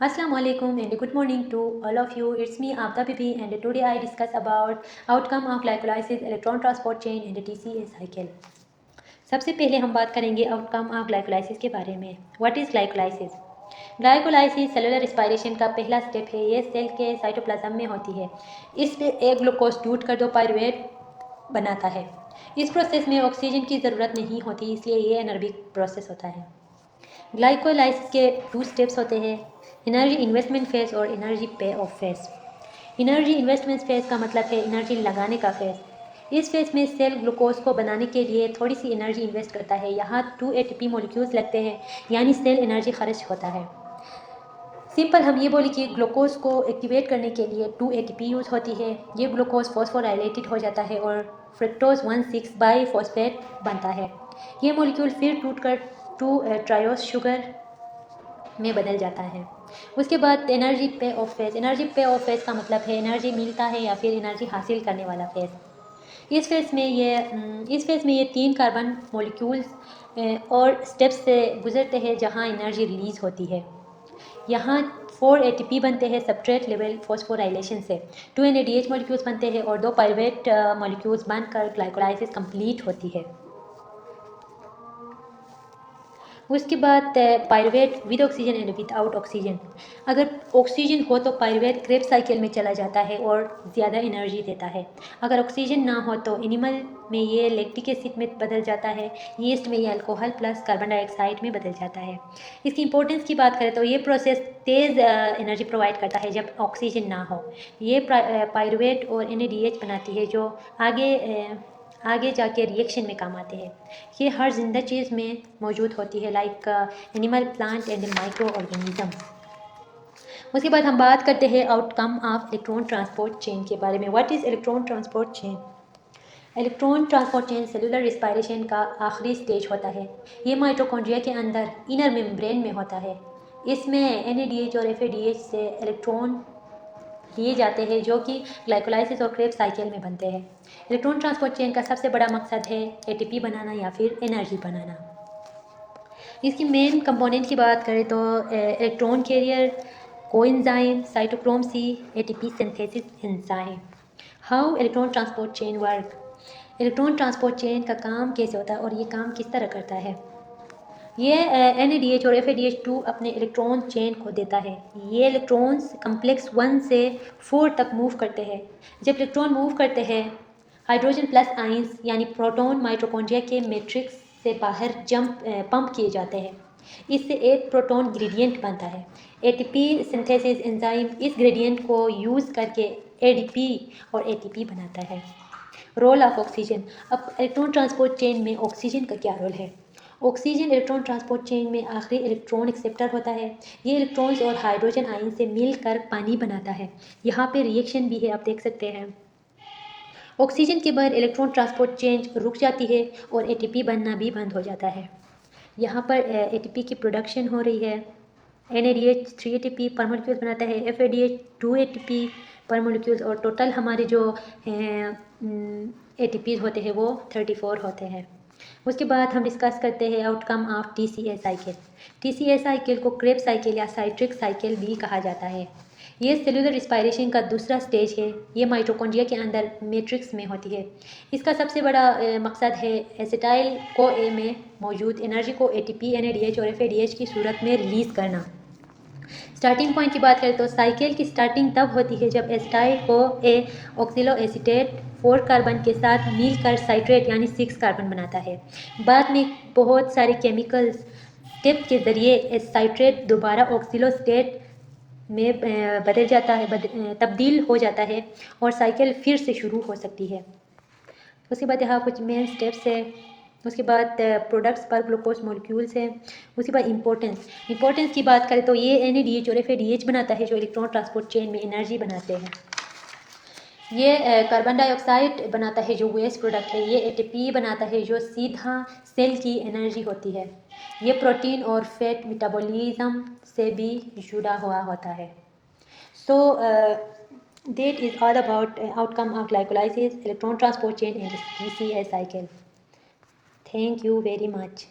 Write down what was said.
Assalamualaikum and good morning to all of you. It's me Afda Bibi and today I discuss about outcome of glycolysis, electron transport chain and TCA cycle. सबसे पहले हम बात करेंगे outcome of glycolysis के बारे में. What is glycolysis? Glycolysis cellular respiration का पहला स्टेप है. ये सेल के साइटोप्लाज्म में होती है. इसमें एक ग्लूकोज टूट कर दो पायरुवेट बनाता है. इस प्रोसेस में ऑक्सीजन की ज़रूरत नहीं होती, इसलिए ये एनारोबिक प्रोसेस होता है. ग्लाइकोलाइसिस के 2 स्टेप्स होते हैं, एनर्जी इन्वेस्टमेंट फेज और एनर्जी पे of phase. Energy investment phase का मतलब है एनर्जी लगाने का फेज. इस फेज में सेल ग्लूकोज को बनाने के लिए थोड़ी सी एनर्जी इन्वेस्ट करता है. यहाँ 2 ATP मॉलिक्यूल्स लगते हैं, यानी सेल एनर्जी खर्च होता है. सिंपल हम ये बोले कि ग्लूकोज को एक्टिवेट करने के लिए 2 ATP यूज़ होती है. ये ग्लूकोज फॉस्फोराइलेटेड हो जाता है और फ्रक्टोज 1,6 बाईफॉस्फेट बनता है. ये मॉलिक्यूल फिर टूट कर 2 ट्रायोस शुगर में बदल जाता है. उसके बाद एनर्जी पे ऑफ फेज. एनर्जी पे ऑफ फेज का मतलब है एनर्जी मिलता है या फिर एनर्जी हासिल करने वाला फेज. इस फेज में ये 3 कार्बन मॉलिक्यूल्स और स्टेप्स से गुजरते हैं जहां एनर्जी रिलीज होती है. यहाँ 4 ATP बनते हैं सबस्ट्रेट लेवल फॉस्फोराइलेशन से. 2 NADH मॉलिक्यूल्स बनते हैं और 2 पायरुवेट मॉलिक्यूल्स बनकर ग्लाइकोलाइसिस कंप्लीट होती है. उसके बाद pyruvate with oxygen and without oxygen. अगर ऑक्सीजन हो तो पायरुवेट क्रेब्स साइकिल में चला जाता है और ज़्यादा एनर्जी देता है. अगर ऑक्सीजन ना हो तो एनिमल में ये लैक्टिक एसिड में बदल जाता है. यीस्ट में ये अल्कोहल प्लस कार्बन डाइऑक्साइड में बदल जाता है. इसकी इंपॉर्टेंस की बात करें तो ये प्रोसेस तेज़ एनर्जी प्रोवाइड करता है जब ऑक्सीजन ना हो. ये पायरुवेट और NADH बनाती है जो आगे जाके रिएक्शन में काम आते हैं. ये हर जिंदा चीज़ में मौजूद होती है, like animal, plant and micro organism. उसके बाद हम बात करते हैं outcome of electron transport chain के बारे में. What is electron transport chain? Electron transport chain cellular respiration का आखिरी स्टेज होता है. ये माइटोकॉन्ड्रिया के अंदर इनर मेम्ब्रेन में होता है. इसमें NADH और FADH से इलेक्ट्रॉन लिए जाते हैं जो कि ग्लाइकोलाइसिस और क्रेब्स साइकिल में बनते हैं. इलेक्ट्रॉन ट्रांसपोर्ट चेन का सबसे बड़ा मकसद है ATP बनाना या फिर एनर्जी बनाना. इसकी मेन कंपोनेंट की बात करें तो electron carrier, coenzyme, cytochrome C, ATP synthesis enzyme. How electron transport chain work? Electron transport chain का काम कैसे होता है और ये काम किस तरह करता है? ये NADH और FADH2 अपने इलेक्ट्रॉन चेन को देता है. ये इलेक्ट्रॉन्स कम्प्लेक्स 1 से 4 तक मूव करते हैं. जब इलेक्ट्रॉन मूव करते हैं, हाइड्रोजन प्लस आइंस यानी प्रोटॉन माइटोकॉन्ड्रिया के मैट्रिक्स से बाहर पंप किए जाते हैं. इससे एक प्रोटॉन ग्रेडियंट बनता है. ATP सिंथेसिस एंजाइम इस ग्रेडियंट को यूज़ करके ADP और ATP बनाता है. Role of oxygen. अब इलेक्ट्रॉन ट्रांसपोर्ट चेन में ऑक्सीजन का क्या रोल है? ऑक्सीजन इलेक्ट्रॉन ट्रांसपोर्ट चेन में आखिरी इलेक्ट्रॉन एक्सेप्टर होता है. ये इलेक्ट्रॉन्स और हाइड्रोजन आयन से मिलकर पानी बनाता है. यहाँ पे रिएक्शन भी है, आप देख सकते हैं. ऑक्सीजन के बाद इलेक्ट्रॉन ट्रांसपोर्ट चेन रुक जाती है और ATP बनना भी बंद हो जाता है. यहाँ पर ATP की प्रोडक्शन हो रही है. NADH 3 ATP पर मॉलिक्यूल्स बनाता है. FADH 2 ATP पर मॉलिक्यूल्स और टोटल हमारे जो ATPs होते हैं वो 34 होते हैं. उसके बाद हम डिस्कस करते हैं outcome of TCA cycle. TCA cycle को क्रेब्स साइकिल या साइट्रिक साइकिल भी कहा जाता है. ये सेलुलर रिस्पायरेशन का दूसरा स्टेज है. ये माइटोकॉन्ड्रिया के अंदर मैट्रिक्स में होती है. इसका सबसे बड़ा मकसद है एसिटाइल को ए में मौजूद एनर्जी को ATP, NADH और FADH की सूरत में रिलीज़ करना. स्टार्टिंग पॉइंट की बात करें तो साइकिल की स्टार्टिंग तब होती है जब एसिटाइल को ए ऑक्सिलो एसीटेट 4 कार्बन के साथ मिलकर साइट्रेट यानी 6 कार्बन बनाता है. बाद में बहुत सारे केमिकल स्टेप के ज़रिए साइट्रेट दोबारा ऑक्सिलोस्टेट में बदल जाता है, तब्दील हो जाता है और साइकिल फिर से शुरू हो सकती है. उसके बाद यहाँ कुछ मेन स्टेप्स है. उसके बाद प्रोडक्ट्स पर ग्लूकोज मॉलिक्यूल्स है. उसके बाद इंपॉर्टेंस की बात करें तो ये NADH और FADH बनाता है जो इलेक्ट्रॉन ट्रांसपोर्ट चेन में एनर्जी बनाते हैं. ये कार्बन डाइऑक्साइड बनाता है जो वेस्ट प्रोडक्ट है. ये ATP बनाता है जो सीधा सेल की एनर्जी होती है. ये प्रोटीन और फैट मेटाबॉलिज्म से भी जुड़ा हुआ होता है. सो that is all about outcome of glycolysis, electron transport chain and TCA cycle. Thank you very much.